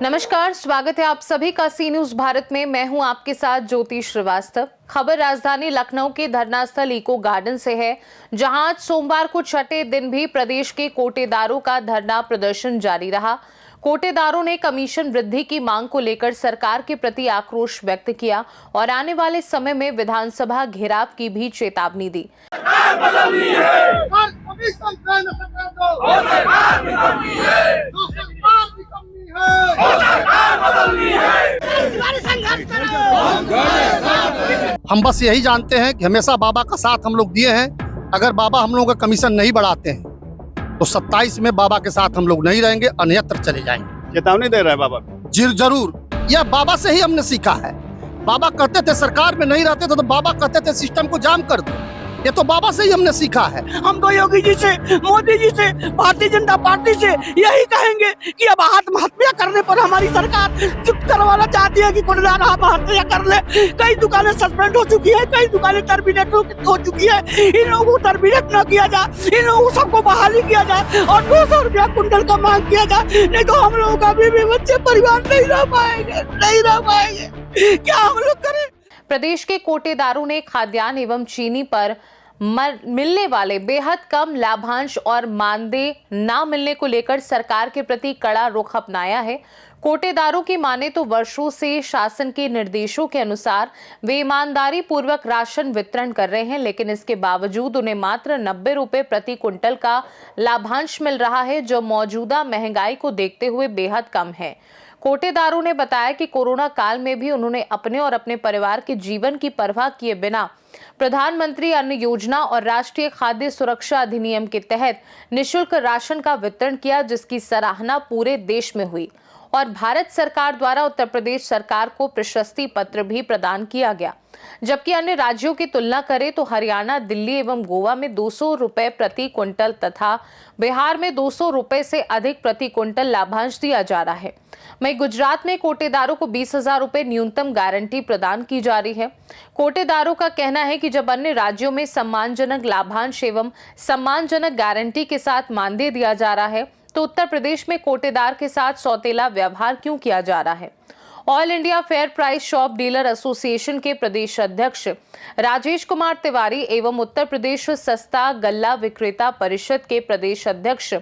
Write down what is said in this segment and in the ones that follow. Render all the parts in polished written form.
नमस्कार, स्वागत है आप सभी का सी न्यूज भारत में। मैं हूं आपके साथ ज्योति श्रीवास्तव। खबर राजधानी लखनऊ के धरना स्थल इको गार्डन से है, जहां आज सोमवार को छठे दिन भी प्रदेश के कोटेदारों का धरना प्रदर्शन जारी रहा। कोटेदारों ने कमीशन वृद्धि की मांग को लेकर सरकार के प्रति आक्रोश व्यक्त किया और आने वाले समय में विधानसभा घेराव की भी चेतावनी दी। हम बस यही जानते हैं कि हमेशा बाबा का साथ हम लोग दिए हैं। अगर बाबा हम लोगों का कमीशन नहीं बढ़ाते हैं तो 27 में बाबा के साथ हम लोग नहीं रहेंगे, अन्यत्र चले जाएंगे। चेतावनी दे रहा है बाबा। जरूर, यह बाबा से ही हमने सीखा है। बाबा कहते थे सरकार में नहीं रहते थे तो बाबा कहते थे सिस्टम को जाम कर दो। ये तो बाबा से ही हमने सीखा है। हम तो योगी जी से, मोदी जी से, भारतीय जनता पार्टी से यही कहेंगे कि अब आत्महत्या करने पर हमारी सरकार चुप करवाना चाहती है कि कोटेदार आत्महत्या कर ले। कई दुकानें सस्पेंड हो चुकी है, कई दुकानें टर्मिनेट हो चुकी है। इन लोगों को टर्मिनेट न किया जाए, इन लोगों सबको बहाली किया जाए और 200 रुपया कुंटल का मांग किया जाए, नहीं तो हम लोगों का बीवी बच्चे परिवार नहीं रह पाएंगे। क्या हम लोग करें? प्रदेश के कोटेदारों ने खाद्यान्न एवं चीनी पर मिलने वाले बेहद कम लाभांश और मानदेय न मिलने को लेकर सरकार के प्रति कड़ा रुख अपनाया है। कोटेदारों की माने तो वर्षों से शासन के निर्देशों के अनुसार वे ईमानदारी पूर्वक राशन वितरण कर रहे हैं, लेकिन इसके बावजूद उन्हें मात्र 90 रुपए प्रति कुंटल का लाभांश मिल रहा है, जो मौजूदा महंगाई को देखते हुए बेहद कम है। कोटेदारों ने बताया कि कोरोना काल में भी उन्होंने अपने और अपने परिवार के जीवन की परवाह किए बिना प्रधानमंत्री अन्न योजना और राष्ट्रीय खाद्य सुरक्षा अधिनियम के तहत निःशुल्क राशन का वितरण किया, जिसकी सराहना पूरे देश में हुई और भारत सरकार द्वारा उत्तर प्रदेश सरकार को प्रशस्ति पत्र भी प्रदान किया गया। जबकि अन्य राज्यों की तुलना करें तो हरियाणा, दिल्ली एवं गोवा में 200 रुपए प्रति क्विंटल तथा बिहार में 200 रुपए से अधिक प्रति क्विंटल लाभांश दिया जा रहा है। वहीं गुजरात में कोटेदारों को 20,000 रुपए न्यूनतम गारंटी प्रदान की जा रही है। कोटेदारों का कहना है कि जब अन्य राज्यों में सम्मानजनक लाभांश एवं सम्मानजनक गारंटी के साथ मानदेय दिया जा रहा है, तो उत्तर प्रदेश में कोटेदार के साथ सौतेला व्यवहार क्यों किया जा रहा है। All India fair price shop dealer association के प्रदेश अध्यक्ष राजेश कुमार तिवारी एवं उत्तर प्रदेश सस्ता गल्ला विक्रेता परिषद के प्रदेश अध्यक्ष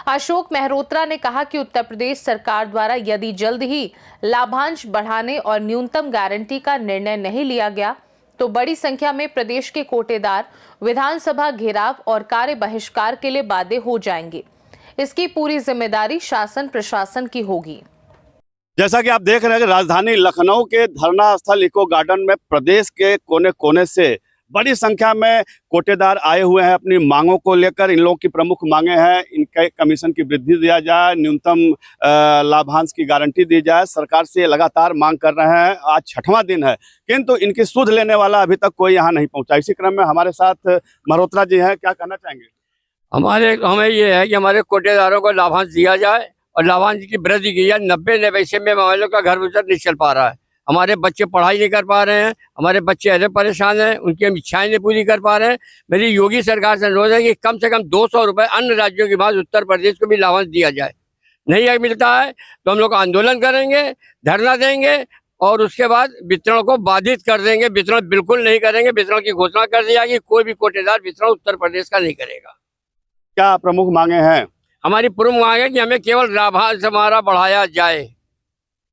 अशोक मेहरोत्रा ने कहा कि उत्तर प्रदेश सरकार द्वारा यदि जल्द ही लाभांश बढ़ाने और न्यूनतम गारंटी का निर्णय नहीं लिया गया तो बड़ी संख्या में प्रदेश के कोटेदार विधानसभा घेराव और कार्य बहिष्कार के लिए बाध्य हो जाएंगे। इसकी पूरी जिम्मेदारी शासन प्रशासन की होगी। जैसा कि आप देख रहे हैं कि राजधानी लखनऊ के धरना स्थल इको गार्डन में प्रदेश के कोने कोने से बड़ी संख्या में कोटेदार आए हुए हैं अपनी मांगों को लेकर। इन लोगों की प्रमुख मांगे हैं, इनके कमीशन की वृद्धि दिया जाए, न्यूनतम लाभांश की गारंटी दी जाए। सरकार से लगातार मांग कर रहे हैं। आज छठवां दिन है, किंतु इनकी सुध लेने वाला अभी तक कोई यहाँ नहीं पहुंचा। इसी क्रम में हमारे साथ मल्होत्रा जी हैं, क्या कहना चाहेंगे? हमें ये है कि हमारे कोटेदारों को लाभांश दिया जाए और लाभांश की वृद्धि की जाए। 90 पैसे में हमारे का घर गुजर नहीं चल पा रहा है। हमारे बच्चे पढ़ाई नहीं कर पा रहे हैं, हमारे बच्चे ऐसे परेशान हैं, उनकी हम इच्छाएं नहीं पूरी कर पा रहे हैं। मेरी योगी सरकार से अनुरोध है कि कम से कम 200 रुपए अन्य राज्यों के बाद उत्तर प्रदेश को भी लाभांश दिया जाए। नहीं मिलता है तो हम लोग आंदोलन करेंगे, धरना देंगे और उसके बाद वितरण को बाधित कर देंगे। वितरण बिल्कुल नहीं करेंगे। वितरण की घोषणा कर दी जाएगी, कोई भी कोटेदार वितरण उत्तर प्रदेश का नहीं करेगा। क्या प्रमुख मांगे हैं? हमारी प्रमुख मांग है कि हमें केवल लाभांश हमारा बढ़ाया जाए।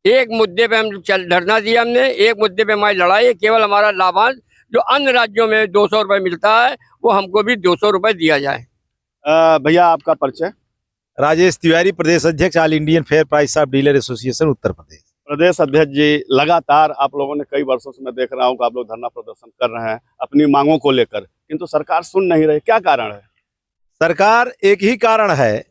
एक मुद्दे पे हम धरना दिया हमने, एक मुद्दे पे हमारी लड़ाई है, केवल हमारा लाभांश जो अन्य राज्यों में 200 रुपए मिलता है वो हमको भी 200 रुपए दिया जाए। भैया आपका परिचय? राजेश तिवारी, प्रदेश अध्यक्ष all Indian fair price shop dealer association Uttar Pradesh. प्रदेश अध्यक्ष जी, लगातार आप लोगों ने कई वर्षों से मैं देख रहा हूँ कि आप लोग धरना प्रदर्शन कर रहे हैं अपनी मांगों को लेकर, किंतु सरकार सुन नहीं रही। क्या कारण है? सरकार एक ही कारण है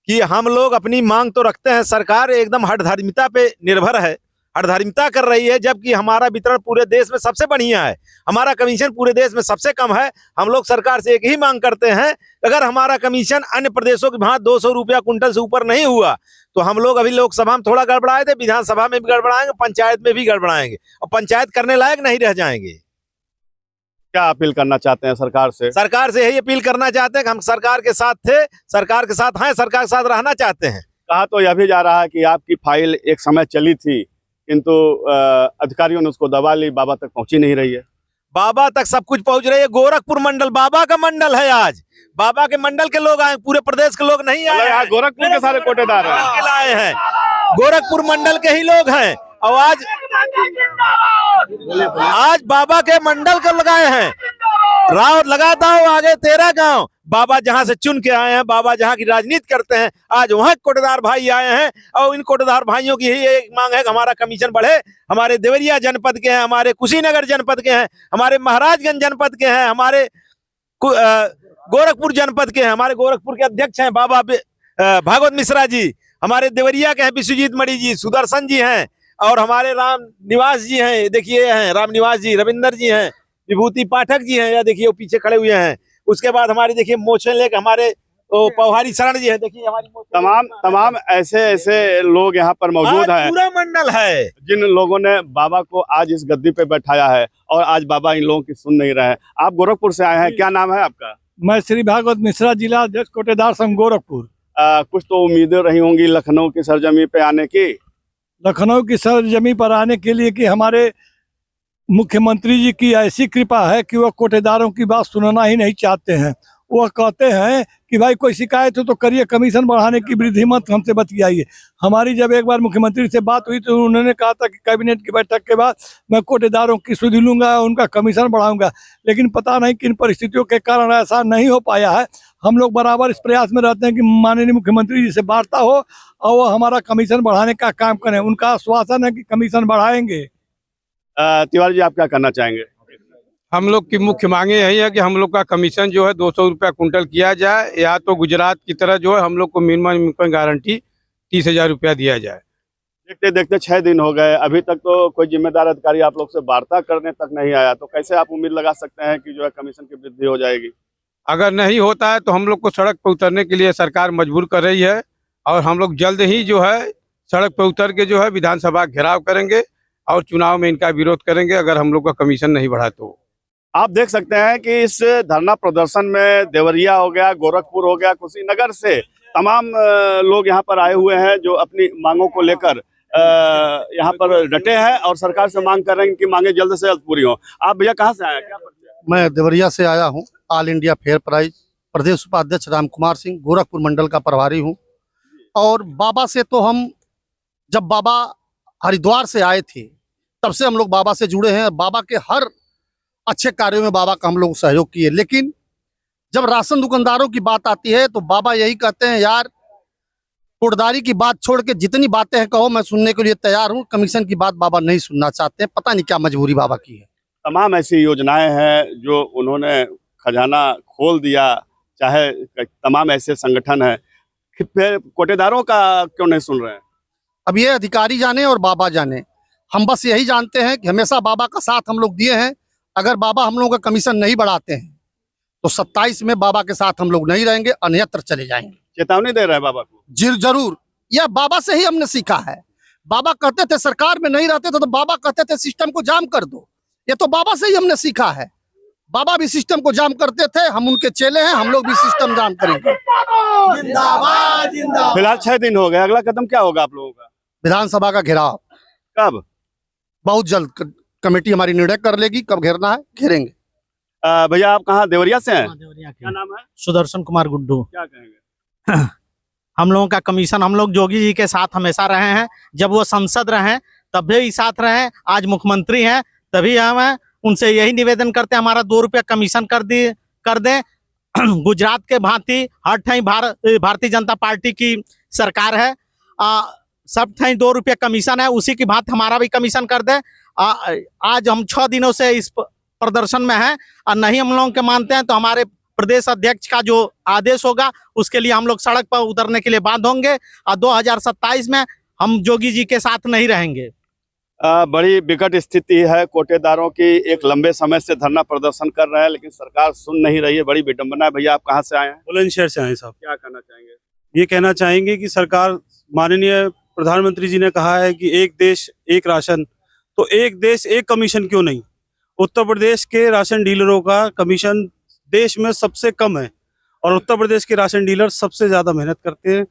कि हम लोग अपनी मांग तो रखते हैं, सरकार एकदम हठधर्मिता पे निर्भर है, हठधर्मिता कर रही है। जबकि हमारा वितरण पूरे देश में सबसे बढ़िया है, हमारा कमीशन पूरे देश में सबसे कम है। हम लोग सरकार से एक ही मांग करते हैं, अगर हमारा कमीशन अन्य प्रदेशों के भांति 200 रुपया कुंटल से ऊपर नहीं हुआ तो हम लोग अभी लोकसभा में थोड़ा गड़बड़ाए थे, विधानसभा में भी गड़बड़ाएंगे, पंचायत में भी गड़बड़ाएंगे और पंचायत करने लायक नहीं रह जाएंगे। क्या अपील करना चाहते हैं सरकार से? सरकार से यही अपील करना चाहते हैं कि हम सरकार के साथ थे, सरकार के साथ हैं, सरकार के साथ रहना चाहते हैं, कहा तो यह भी जा रहा है कि आपकी फाइल एक समय चली थी, किंतु अधिकारियों ने उसको दबा ली, बाबा तक पहुंची नहीं रही है। बाबा तक सब कुछ पहुंच रही है। गोरखपुर मंडल बाबा का मंडल है। आज बाबा के मंडल के लोग आए, पूरे प्रदेश के लोग नहीं आए। यहाँ गोरखपुर के सारे कोटेदार हैं। आए हैं, गोरखपुर मंडल के ही लोग हैं। और आज बाबा के मंडल को लगाए हैं। राव लगाता हूँ आगे तेरा गांव। बाबा जहां से चुन के आए हैं, बाबा जहां की राजनीति करते हैं, आज वहां कोटेदार भाई आए हैं। और इन कोटेदार भाइयों की ही एक मांग है कि हमारा कमीशन बढ़े। हमारे देवरिया जनपद के हैं, हमारे कुशीनगर जनपद के हैं, हमारे महाराजगंज जनपद के हैं, हमारे गोरखपुर जनपद के हैं। हमारे गोरखपुर के अध्यक्ष हैं बाबा भागवत मिश्रा जी। हमारे देवरिया के हैं विश्वजीत मणि जी, सुदर्शन जी हैं, और हमारे राम निवास जी हैं। देखिए हैं राम निवास जी, रविंदर जी हैं, विभूति पाठक जी हैं, या देखिए वो पीछे खड़े हुए हैं। उसके बाद हमारे देखिए मोछे लेके हमारे पौहारी शरण जी हैं। देखिए हमारी तमाम ऐसे लोग यहाँ पर मौजूद हैं। पूरा मंडल है जिन लोगों ने बाबा को आज इस गद्दी पे बैठाया है, और आज बाबा इन लोगों की सुन नहीं रहे हैं। आप गोरखपुर से आए हैं, क्या नाम है आपका? मैं श्री भागवत मिश्रा, जिला अध्यक्ष कोटेदार संघ गोरखपुर। कुछ तो उम्मीदें रही होंगी लखनऊ की सरजमी पे आने की। लखनऊ की सरजमी पर आने के लिए कि हमारे मुख्यमंत्री जी की ऐसी कृपा है कि वह कोटेदारों की बात सुनना ही नहीं चाहते हैं। वह कहते हैं कि भाई कोई शिकायत हो तो करिए, कमीशन बढ़ाने की वृद्धि मत हमसे बतियाइए। हमारी जब एक बार मुख्यमंत्री से बात हुई तो उन्होंने कहा था कि कैबिनेट की बैठक के बाद मैं कोटेदारों की सुधि लूंगा, उनका कमीशन बढ़ाऊंगा। लेकिन पता नहीं किन परिस्थितियों के कारण ऐसा नहीं हो पाया है। हम लोग बराबर इस प्रयास में रहते हैं कि माननीय मुख्यमंत्री जी से वार्ता हो और वो हमारा कमीशन बढ़ाने का काम करें। उनका आश्वासन है कि कमीशन बढ़ाएंगे। तिवारी जी, आप क्या करना चाहेंगे? हम लोग की मुख्य मांगे यही है कि हम लोग का कमीशन जो है 200 रुपया कुंटल किया जाए, या तो गुजरात की तरह जो है हम लोग को मिनिमम गारंटी 30,000 रुपया दिया जाए। देखते देखते 6 दिन हो गए, अभी तक तो कोई जिम्मेदार अधिकारी आप लोग से वार्ता करने तक नहीं आया, तो कैसे आप उम्मीद लगा सकते हैं कि जो है कमीशन की वृद्धि हो जाएगी? अगर नहीं होता है तो हम लोग को सड़क पर उतरने के लिए सरकार मजबूर कर रही है, और हम लोग जल्द ही जो है सड़क पर उतर के जो है विधानसभा घेराव करेंगे और चुनाव में इनका विरोध करेंगे अगर हम लोग का कमीशन नहीं बढ़ा तो। आप देख सकते हैं कि इस धरना प्रदर्शन में देवरिया हो गया, गोरखपुर हो गया, कुशीनगर से तमाम लोग यहाँ पर आए हुए हैं जो अपनी मांगों को लेकर यहाँ पर डटे हैं और सरकार से मांग कर रहे हैं कि मांगे जल्द से जल्द पूरी हो। आप भैया कहाँ से आए, क्या परिचय? मैं देवरिया से आया हूँ। ऑल इंडिया फेयर प्राइज प्रदेश उपाध्यक्ष राम कुमार सिंह, गोरखपुर मंडल का प्रभारी हूँ। और बाबा से तो हम जब बाबा हरिद्वार से आए थे तब से हम लोग बाबा से जुड़े हैं। बाबा के हर अच्छे कार्यों में बाबा का हम लोग सहयोग किए। लेकिन जब राशन दुकानदारों की बात आती है तो बाबा यही कहते हैं, यार कोटदारी की बात छोड़ के जितनी बातें हैं कहो, मैं सुनने के लिए तैयार हूँ। कमीशन की बात बाबा नहीं सुनना चाहते हैं। पता नहीं क्या मजबूरी बाबा की है। तमाम ऐसी योजनाएं हैं जो उन्होंने खजाना खोल दिया, चाहे तमाम ऐसे संगठन हैं, फिर कोटेदारों का क्यों नहीं सुन रहे हैं? अब ये अधिकारी जाने और बाबा जाने। हम बस यही जानते हैं कि हमेशा बाबा का साथ हम लोग दिए हैं। अगर बाबा हम लोगों का कमीशन नहीं बढ़ाते हैं तो 27 में बाबा के साथ हम लोग नहीं रहेंगे, अन्यत्र चले जाएंगे। चेतावनी दे रहे हैं बाबा को? जरूर। यह बाबा से ही हमने सीखा है। बाबा कहते थे सरकार में नहीं रहते थे तो बाबा कहते थे सिस्टम को जाम कर दो। ये तो बाबा से ही हमने सीखा है। बाबा भी सिस्टम को जाम करते थे, हम उनके चेले हैं, हम लोग भी सिस्टम जाम करेंगे। फिलहाल 6 दिन हो गए, अगला कदम क्या होगा आप लोगों का? विधानसभा का घेराव कब? बहुत जल्द कमेटी हमारी निर्णय कर लेगी कब घेरना है, घेरेंगे। भैया आप कहाँ, देवरिया से हैं? देवरिया क्या नाम है? सुदर्शन कुमार गुड्डू। क्या कहेंगे? हम लोगों का कमीशन, हम लोग जोगी जी के साथ हमेशा रहे हैं। जब वो सांसद रहे तब भी साथ रहे, आज मुख्यमंत्री हैं तभी हम उनसे यही निवेदन करते हैं हमारा 2 रुपया कमीशन कर दें। गुजरात के भांति हर ठाई भारतीय जनता पार्टी की सरकार है, सब ठाई 2 रुपया कमीशन है, उसी की भांति हमारा भी कमीशन कर दें। आज हम 6 दिनों से इस प्रदर्शन में हैं और नहीं हम लोग के मानते हैं तो हमारे प्रदेश अध्यक्ष का जो आदेश होगा उसके लिए हम लोग सड़क पर उतरने के लिए बाध्य होंगे और 2027 में हम जोगी जी के साथ नहीं रहेंगे। बड़ी विकट स्थिति है कोटेदारों की। एक लंबे समय से धरना प्रदर्शन कर रहे हैं लेकिन सरकार सुन नहीं रही है, बड़ी विडंबना है। भैया आप कहाँ से आए हैं? बुलंदशहर से आए साहब। क्या कहना चाहेंगे? ये कहना चाहेंगे कि सरकार, माननीय प्रधानमंत्री जी ने कहा है कि एक देश एक राशन, तो एक देश एक कमीशन क्यों नहीं? उत्तर प्रदेश के राशन डीलरों का कमीशन देश में सबसे कम है और उत्तर प्रदेश के राशन डीलर सबसे ज्यादा मेहनत करते हैं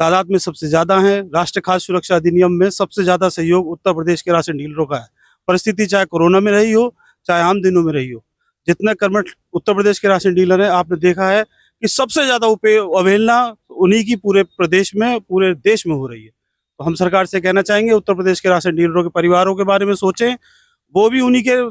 तादाद में सबसे ज्यादा हैं। राष्ट्रीय खाद्य सुरक्षा अधिनियम में सबसे ज्यादा सहयोग उत्तर प्रदेश के राशन डीलरों का है। परिस्थिति चाहे कोरोना में रही हो, चाहे आम दिनों में रही हो, जितने कर्मठ उत्तर प्रदेश के राशन डीलर हैं, आपने देखा है कि सबसे ज्यादा अवहेलना उन्हीं की पूरे प्रदेश में, पूरे देश में हो रही है। तो हम सरकार से कहना चाहेंगे, उत्तर प्रदेश के राशन डीलरों के परिवारों के बारे में सोचें। वो भी उन्हीं के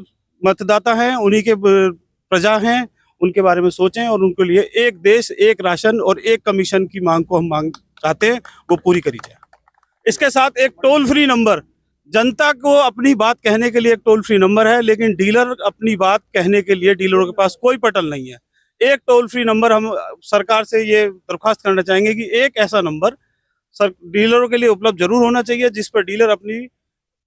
मतदाता हैं, उन्हीं के प्रजा हैं, उनके बारे में सोचें और उनके लिए एक देश, एक राशन और एक कमीशन की मांग को हम मांग चाहते हैं, वो पूरी करी जाए। इसके साथ एक टोल फ्री नंबर, जनता को अपनी बात कहने के लिए एक टोल फ्री नंबर है, लेकिन डीलर अपनी बात कहने के लिए डीलरों के पास कोई पटल नहीं है। एक टोल फ्री नंबर हम सरकार से ये दरख्वास्त करना चाहेंगे कि एक ऐसा नंबर डीलरों के लिए उपलब्ध जरूर होना चाहिए, जिस पर डीलर अपनी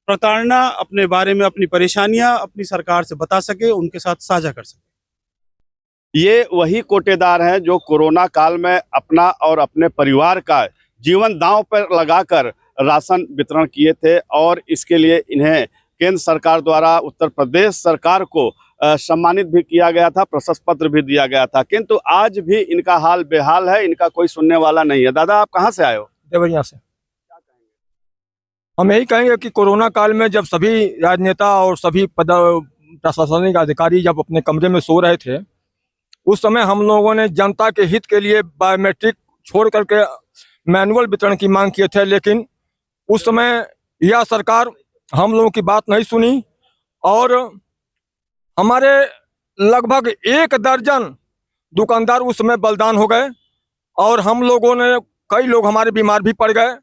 प्रताड़ना, अपने बारे में अपनी परेशानियां अपनी सरकार से बता सके, उनके साथ साझा कर सके। ये वही कोटेदार हैं जो कोरोना काल में अपना और अपने परिवार का जीवन दांव पर लगाकर राशन वितरण किए थे और इसके लिए इन्हें केंद्र सरकार द्वारा उत्तर प्रदेश सरकार को सम्मानित भी किया गया था, प्रशस्ति पत्र भी दिया गया था, किंतु आज भी इनका हाल बेहाल है, इनका कोई सुनने वाला नहीं है। दादा, आप कहाँ से आए हो? देवरिया से। हम यही कहेंगे कि कोरोना काल में जब सभी राजनेता और सभी प्रशासनिक अधिकारी जब अपने कमरे में सो रहे थे, उस समय हम लोगों ने जनता के हित के लिए बायोमेट्रिक छोड़ करके मैनुअल वितरण की मांग किए थे, लेकिन उस समय यह सरकार हम लोगों की बात नहीं सुनी और हमारे लगभग 1 दर्जन दुकानदार उस समय बलिदान हो गए और हम लोगों ने, कई लोग हमारे बीमार भी पड़ गए।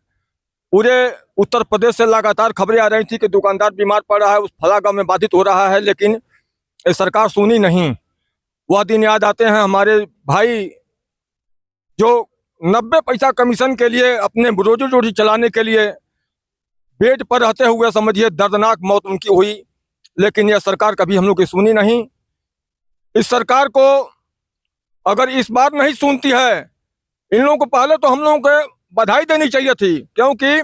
पूरे उत्तर प्रदेश से लगातार खबरें आ रही थी कि दुकानदार बीमार पड़ रहा है, उस फला गांव में बाधित हो रहा है, लेकिन ये सरकार सुनी नहीं। वह दिन याद आते हैं हमारे भाई जो 90 पैसा कमीशन के लिए अपने रोजी रोटी चलाने के लिए बेड पर रहते हुए, समझिए दर्दनाक मौत उनकी हुई, लेकिन यह सरकार कभी हम लोग की सुनी नहीं। इस सरकार को अगर इस बार नहीं सुनती है, इन लोगों को पहले तो हम लोगों को बधाई देनी चाहिए थी, क्योंकि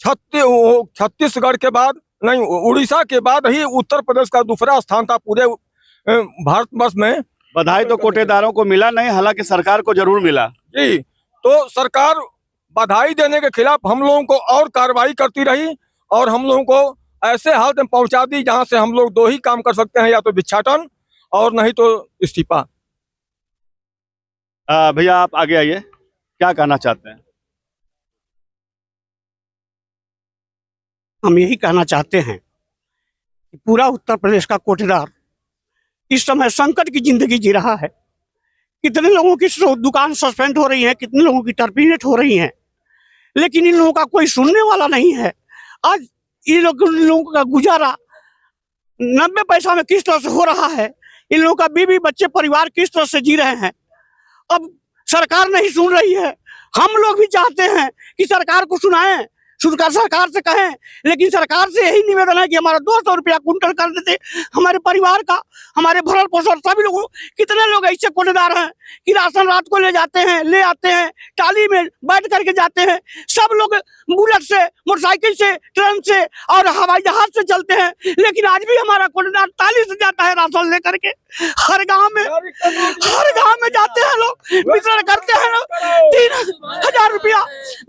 छत्तीसगढ़ के बाद नहीं, उड़ीसा के बाद ही उत्तर प्रदेश का दूसरा स्थान था पूरे भारतवर्ष में। बधाई तो कोटेदारों को मिला नहीं, हालांकि सरकार को जरूर मिला जी। तो सरकार बधाई देने के खिलाफ हम लोगों को और कार्रवाई करती रही और हम लोगों को ऐसे हालत में पहुंचा दी जहां से हम लोग 2 ही काम कर सकते हैं, या तो भिक्षाटन और नहीं तो इस्तीफा। भैया, आप आगे आइए, क्या कहना चाहते हैं? हम यही कहना चाहते हैं कि पूरा उत्तर प्रदेश का कोटेदार इस समय संकट की जिंदगी जी रहा है। कितने लोगों की दुकान सस्पेंड हो रही है, कितने लोगों की टर्मिनेट हो रही हैं, लेकिन इन लोगों का कोई सुनने वाला नहीं है। आज इन लोगों का गुजारा 90 पैसा में किस तरह से हो रहा है, इन लोगों का बीवी बच्चे परिवार किस तरह से जी रहे हैं। अब सरकार नहीं सुन रही है। हम लोग भी चाहते हैं कि सरकार को सुनाएं, सरकार से कहें, लेकिन सरकार से यही निवेदन है कि हमारा 200 रुपया कुंटल कर देते, हमारे परिवार का, हमारे भरण पोषण सभी लोगों। कितने लोग ऐसे कोटेदार हैं कि राशन रात को ले जाते हैं, ले आते हैं, टाली में बैठ करके जाते हैं। सब लोग बुलेट से, मोटरसाइकिल से, ट्रेन से और हवाई जहाज से चलते हैं, लेकिन आज भी हमारा कोटेदार टाली से जाता है राशन लेकर के। हर गाँव में जाते हैं लोग, वितरण करते हैं लोग, 3000 रुपया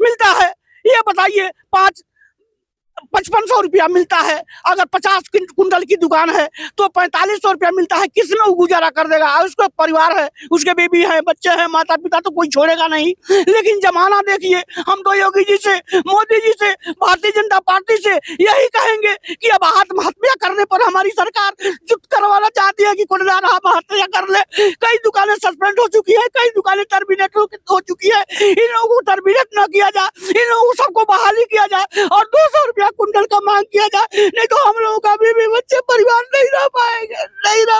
मिलता है। ये बताइए, 5500 रुपया मिलता है। अगर 50 कुंटल की दुकान है तो 4500 रुपया मिलता है। किसमें वो गुजारा कर देगा? उसका परिवार है, उसके बेबी है, बच्चे हैं, माता पिता तो कोई छोड़ेगा नहीं। लेकिन जमाना देखिए, हम तो योगी जी से, मोदी जी से, भारतीय जनता पार्टी से यही कहेंगे कि अब आत्महत्या करने पर हमारी सरकार चुप करवाना चाहती है कि कोटेदार आत्महत्या कर ले। कई दुकानें सस्पेंड हो चुकी है, कई दुकानें टर्मिनेट हो चुकी है। इन लोगों को टर्मिनेट न किया जाए, इन लोगों को सबको बहाली किया जाए और 200 रुपया कुंटल का मांग किया जाए, नहीं तो हम लोगों का भी बच्चे परिवार नहीं रह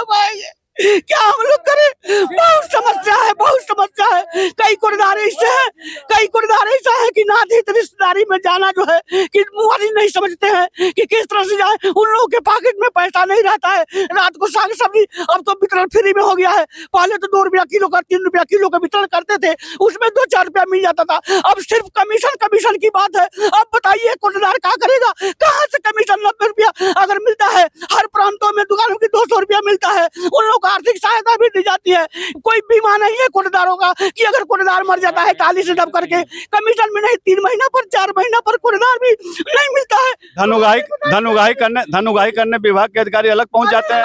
पाएंगे। क्या हम लोग करें? बहुत समस्या है। कई कोटेदार ऐसे हैं कि नाथ हित रिश्तेदार कोटेदारी में जाना जो है कि मोदी नहीं समझते हैं कि किस तरह से जाए। उन लोगों के पॉकेट में पैसा नहीं रहता है। रात को साग सब्जी अब तो वितरण फ्री में हो गया है। पहले तो 2 रुपया किलो का 3 रुपया किलो का वितरण करते थे, उसमें 2-4 रुपया मिल जाता था। अब सिर्फ कमीशन की बात है। अब बताइए कोटेदार क्या करेगा? कहाँ से कमीशन 90 रुपया अगर मिलता है, हर प्रांतों में दुकानों की 200 रुपया मिलता है, उन लोगों को आर्थिक सहायता भी दी जाती है। कोई बीमा नहीं है कोटेदारों का कि अगर कोटेदार मर जाता है टाली से दब करके कमीशन में नहीं, 3 महीना पर 4 महीना पर कोटेदार भी नहीं मिलता है। धनुगाही करने विभाग के अधिकारी अलग पहुंच जाते हैं।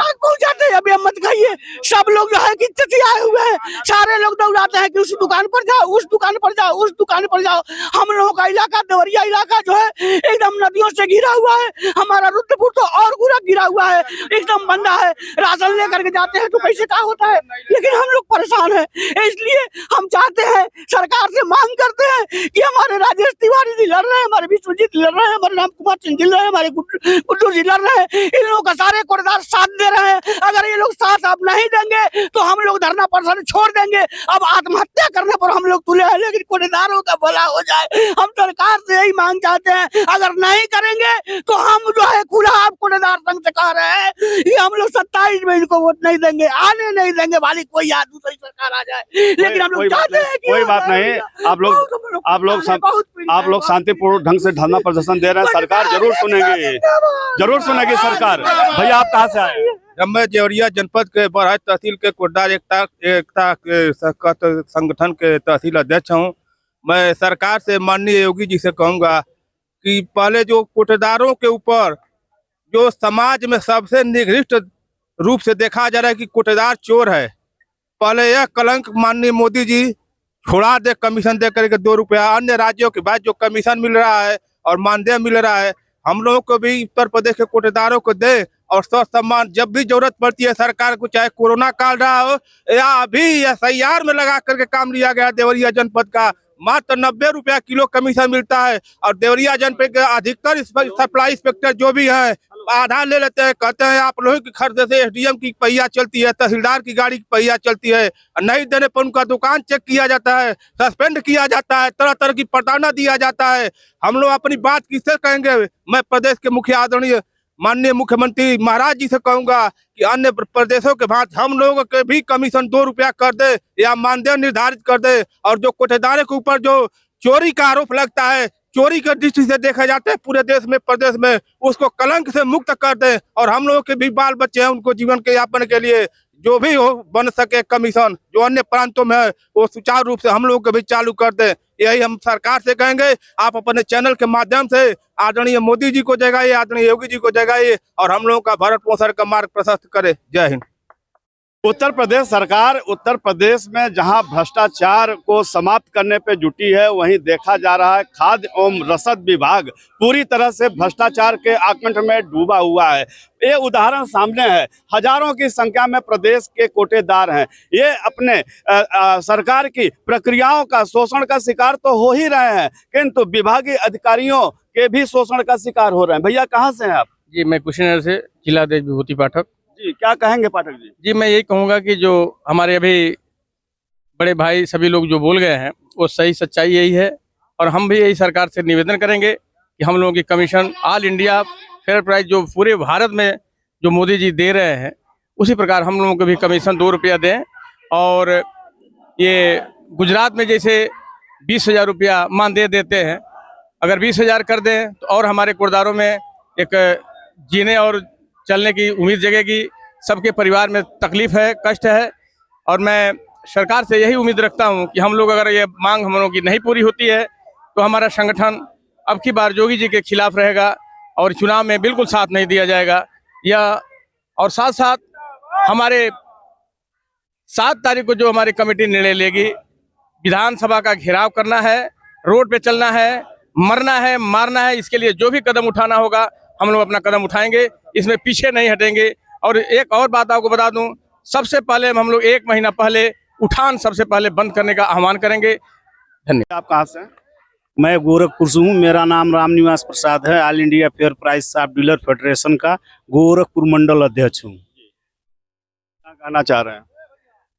अभी हम मत कहिए, सब लोग जो है कि चिचियाए हुए हैं। सारे लोग दौड़ाते हैं कि उस दुकान पर जाओ, उस दुकान पर जाओ, उस दुकान पर जाओ। हम लोगों का इलाका देवरिया इलाका जो है एकदम नदियों से घिरा हुआ है। हमारा रुद्रपुर तो और पूरा घिरा हुआ है, एकदम बंदा है। राशन लेकर के जाते हैं तो कैसे क्या होता है, लेकिन हम लोग परेशान है। इसलिए हम चाहते हैं, सरकार से मांग करते हैं कि हमारे राजेश तिवारी जी लड़ रहे हैं, हमारे विश्वजीत लड़ रहे हैं, हमारे राम कुमार सिंह जी लड़ रहे हैं, हमारे गुड्डू जी लड़ रहे हैं। इन लोगों का सारे कोटेदार साथ दे रहे हैं। अगर ये लोग साथ अब नहीं देंगे तो हम लोग धरना प्रदर्शन छोड़ देंगे। अब आत्महत्या करने पर हम लोग तुले हैं, लेकिन कोटेदारों का भला हो जाए। हम सरकार से यही मांग चाहते हैं। अगर नहीं करेंगे तो हम जो है खुला आप कोटेदार संघ से कह रहे हैं कि हम लोग 27 में इनको वोट नहीं देंगे, आने नहीं देंगे। वाली कोई या दूसरी सरकार आ जाए, लेकिन हम लोग चाहते हैं कि कोई बात नहीं। आप लोग शांतिपूर्ण ढंग से धरना प्रदर्शन दे रहे हैं, सरकार जरूर सुनेगी सरकार। भैया आप कहाँ से आए? जब मैं देवरिया जनपद के बरहाज तहसील के कोटदार एकता के संगठन के तहसील अध्यक्ष हूँ। मैं सरकार से माननीय योगी जी से कहूँगा कि पहले जो कोटेदारों के ऊपर जो समाज में सबसे निकृष्ट रूप से देखा जा रहा है कि कोटेदार चोर है, पहले यह कलंक माननीय मोदी जी छुड़ा दे, कमीशन दे करके 2 रुपया। अन्य राज्यों के बाद जो कमीशन मिल रहा है और मानदेय मिल रहा है, हम लोगों को भी उत्तर प्रदेश के कोटेदारों को दे। और स्वास्थ्य सम्मान जब भी जरूरत पड़ती है सरकार को, चाहे कोरोना काल रहा हो या अभी SIR में लगा करके काम लिया गया देवरिया जनपद का, मात्र 90 रुपया किलो कमीशन मिलता है। और देवरिया जनपद के अधिकतर सप्लाई इंस्पेक्टर जो भी है आधा ले लेते हैं, कहते हैं आप लोगों की खर्च से SDM की पहिया चलती है, तहसीलदार की गाड़ी की पहिया चलती है। नहीं देने पर उनका दुकान चेक किया जाता है, सस्पेंड किया जाता है, तरह तरह की प्रताड़ना दिया जाता है। हम लोग अपनी बात किससे कहेंगे? मैं प्रदेश के मुखिया आदरणीय माननीय मुख्यमंत्री महाराज जी से कहूंगा कि अन्य प्रदेशों के भांति हम लोगों के भी कमीशन 2 रुपया कर दे या मानदेय निर्धारित कर दे। और जो कोटेदारों के ऊपर जो चोरी का आरोप लगता है, चोरी के दृष्टि से देखा जाता है पूरे देश में प्रदेश में, उसको कलंक से मुक्त कर दे। और हम लोगों के भी बाल बच्चे हैं, उनको जीवन के यापन के लिए जो भी हो बन सके कमीशन जो अन्य प्रांतों में है वो सुचारू रूप से हम लोगों को भी चालू कर दे। यही हम सरकार से कहेंगे। आप अपने चैनल के माध्यम से आदरणीय मोदी जी को जगाइए, आदरणीय योगी जी को जगाइए और हम लोगों का भारत पोषण का मार्ग प्रशस्त करे। जय हिंद। उत्तर प्रदेश सरकार उत्तर प्रदेश में जहां भ्रष्टाचार को समाप्त करने पे जुटी है, वहीं देखा जा रहा है खाद्य एवं रसद विभाग पूरी तरह से भ्रष्टाचार के आकंठ में डूबा हुआ है। ये उदाहरण सामने है, हजारों की संख्या में प्रदेश के कोटेदार हैं। ये अपने सरकार की प्रक्रियाओं का शोषण का शिकार तो हो ही रहे हैं, किंतु विभागीय अधिकारियों के भी शोषण का शिकार हो रहे हैं। भैया कहाँ से हैं आप? जी मैं कुशीनगर से, जिला देश विभूति पाठक। जी क्या कहेंगे पाठक जी? जी मैं यही कहूँगा कि जो हमारे अभी बड़े भाई सभी लोग जो बोल गए हैं वो सही सच्चाई यही है। और हम भी यही सरकार से निवेदन करेंगे कि हम लोगों की commission all India fair price जो पूरे भारत में जो मोदी जी दे रहे हैं, उसी प्रकार हम लोगों को भी कमीशन 2 रुपया दें। और ये गुजरात में जैसे 20,000 रुपया मानदेय देते हैं, अगर 20,000 कर दें तो और हमारे कोटेदारों में एक जीने और चलने की उम्मीद जगेगी। सबके परिवार में तकलीफ है, कष्ट है। और मैं सरकार से यही उम्मीद रखता हूं कि हम लोग अगर ये मांग हम लोगों की नहीं पूरी होती है तो हमारा संगठन अब की बार योगी जी के खिलाफ रहेगा और चुनाव में बिल्कुल साथ नहीं दिया जाएगा। यह और साथ साथ हमारे 7 तारीख को जो हमारी कमेटी निर्णय लेगी, विधानसभा का घेराव करना है, रोड पे चलना है, मरना है, मारना है, इसके लिए जो भी कदम उठाना होगा हम लोग अपना कदम उठाएंगे, इसमें पीछे नहीं हटेंगे। और एक और बात आपको बता दूं, सबसे पहले हम लोग 1 महीना पहले उठान सबसे पहले बंद करने का आह्वान करेंगे। धन्यवाद। आप कहाँ से हैं? मैं गोरखपुर से हूँ। मेरा नाम रामनिवास प्रसाद है। All India fair price shop dealer federation का गोरखपुर मंडल अध्यक्ष हूँ। क्या कहना चाह रहे हैं?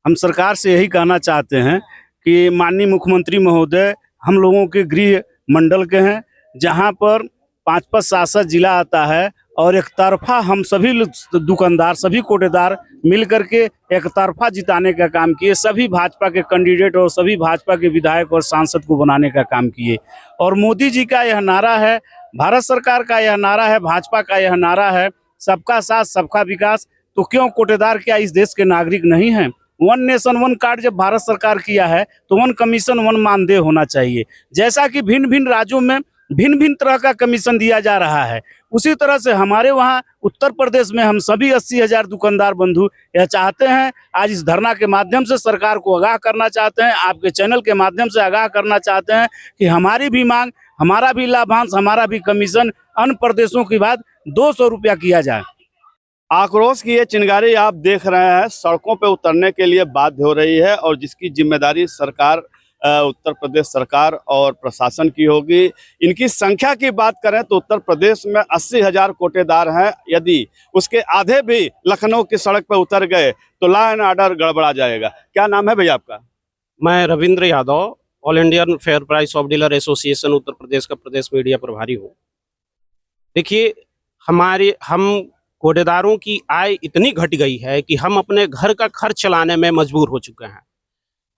हम सरकार से यही कहना चाहते हैं कि माननीय मुख्यमंत्री महोदय हम लोगों के गृह मंडल के हैं, जहां पर 5 शासक जिला आता है और एक तरफा हम सभी दुकानदार, सभी कोटेदार मिल करके एक तरफा जिताने का काम किए। सभी भाजपा के कैंडिडेट और सभी भाजपा के विधायक और सांसद को बनाने का काम किए। और मोदी जी का यह नारा है, भारत सरकार का यह नारा है, भाजपा का यह नारा है, सबका साथ सबका विकास। तो क्यों कोटेदार क्या इस देश के नागरिक नहीं हैं? वन नेशन वन कार्ड जब भारत सरकार किया है तो वन कमीशन वन मानदेय होना चाहिए। जैसा कि भिन्न भिन्न राज्यों में भिन्न भिन्न तरह का कमीशन दिया जा रहा है, उसी तरह से हमारे वहाँ उत्तर प्रदेश में हम सभी 80,000 दुकानदार बंधु यह चाहते हैं, आज इस धरना के माध्यम से सरकार को आगाह करना चाहते हैं, आपके चैनल के माध्यम से आगाह करना चाहते हैं कि हमारी भी मांग, हमारा भी लाभांश, हमारा भी कमीशन अन्य प्रदेशों की बात 200 रुपया किया जाए। आक्रोश की ये चिंगारी आप देख रहे हैं, सड़कों पे उतरने के लिए बाध्य हो रही है और जिसकी जिम्मेदारी सरकार, उत्तर प्रदेश सरकार और प्रशासन की होगी। इनकी संख्या की बात करें तो उत्तर प्रदेश में 80,000 कोटेदार हैं। यदि उसके आधे भी लखनऊ की सड़क पर उतर गए तो लॉ एंड ऑर्डर गड़बड़ा जाएगा। क्या नाम है भैया आपका? मैं Ravindra Yadav, all Indian fair price of dealer association Uttar Pradesh का प्रदेश मीडिया प्रभारी हूँ। देखिए, हम कोटेदारों की आय इतनी घट गई है कि हम अपने घर का खर्च चलाने में मजबूर हो चुके हैं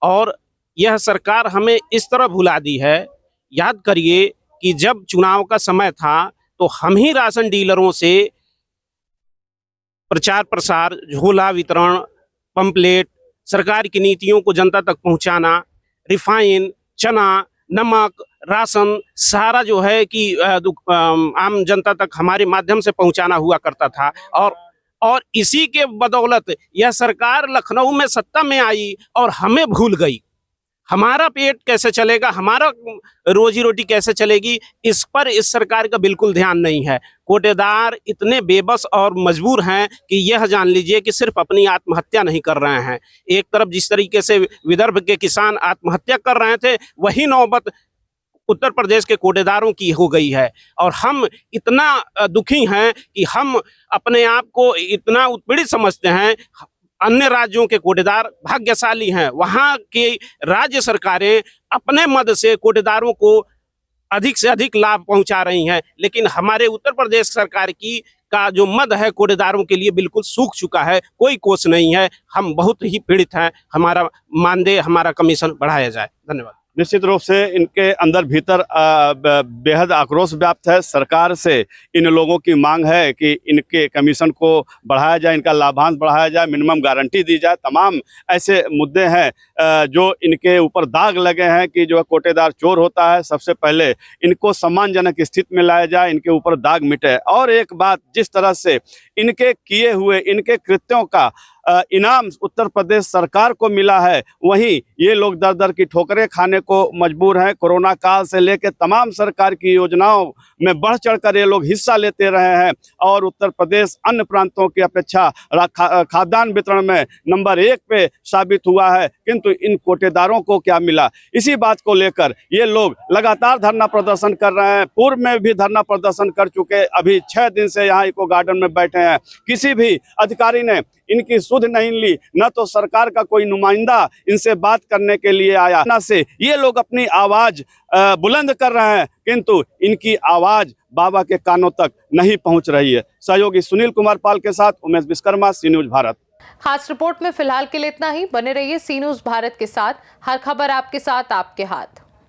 और यह सरकार हमें इस तरह भुला दी है। याद करिए कि जब चुनाव का समय था तो हम ही राशन डीलरों से प्रचार प्रसार, झोला वितरण, पंपलेट, सरकार की नीतियों को जनता तक पहुंचाना, रिफाइन, चना, नमक, राशन सारा जो है कि आम जनता तक हमारे माध्यम से पहुंचाना हुआ करता था। और इसी के बदौलत यह सरकार लखनऊ में सत्ता में आई और हमें भूल गई। हमारा पेट कैसे चलेगा, हमारा रोजी रोटी कैसे चलेगी, इस पर इस सरकार का बिल्कुल ध्यान नहीं है। कोटेदार इतने बेबस और मजबूर हैं कि यह जान लीजिए कि सिर्फ अपनी आत्महत्या नहीं कर रहे हैं। एक तरफ जिस तरीके से विदर्भ के किसान आत्महत्या कर रहे थे, वही नौबत उत्तर प्रदेश के कोटेदारों की हो गई है। और हम इतना दुखी हैं कि हम अपने आप को इतना उत्पीड़ित समझते हैं। अन्य राज्यों के कोटेदार भाग्यशाली हैं, वहाँ की राज्य सरकारें अपने मद से कोटेदारों को अधिक से अधिक लाभ पहुंचा रही हैं, लेकिन हमारे उत्तर प्रदेश सरकार का जो मद है कोटेदारों के लिए बिल्कुल सूख चुका है, कोई कोशिश नहीं है। हम बहुत ही पीड़ित हैं, हमारा मानदेय, हमारा कमीशन बढ़ाया जाए। धन्यवाद। निश्चित रूप से इनके अंदर भीतर बेहद आक्रोश व्याप्त है। सरकार से इन लोगों की मांग है कि इनके कमीशन को बढ़ाया जाए, इनका लाभांश बढ़ाया जाए, मिनिमम गारंटी दी जाए। तमाम ऐसे मुद्दे हैं जो इनके ऊपर दाग लगे हैं कि जो कोटेदार चोर होता है, सबसे पहले इनको सम्मानजनक स्थिति में लाया जाए, इनके ऊपर दाग मिटे। और एक बात, जिस तरह से इनके किए हुए इनके कृत्यों का इनाम उत्तर प्रदेश सरकार को मिला है, वहीं ये लोग दर दर की ठोकरें खाने को मजबूर हैं। कोरोना काल से लेकर तमाम सरकार की योजनाओं में बढ़ चढ़कर ये लोग हिस्सा लेते रहे हैं और उत्तर प्रदेश अन्य प्रांतों की अपेक्षा खाद्यान्न वितरण में नंबर 1 पे साबित हुआ है। किंतु इन कोटेदारों को क्या मिला, इसी बात को लेकर ये लोग लगातार धरना प्रदर्शन कर रहे हैं। पूर्व में भी धरना प्रदर्शन कर चुके, अभी 6 दिन से यहाँ इको गार्डन में बैठे हैं। किसी भी अधिकारी ने इनकी सुध नहीं ली, न तो सरकार का कोई नुमाइंदा इनसे बात करने के लिए आया। न से ये लोग अपनी आवाज बुलंद कर रहे हैं, किंतु इनकी आवाज बाबा के कानों तक नहीं पहुंच रही है। सहयोगी सुनील कुमार पाल के साथ उमेश विश्वकर्मा, सी न्यूज भारत। खास रिपोर्ट में फिलहाल के लिए इतना ही। बने रहिए सी न्यूज भारत के साथ। हर खबर आपके साथ, आपके हाथ।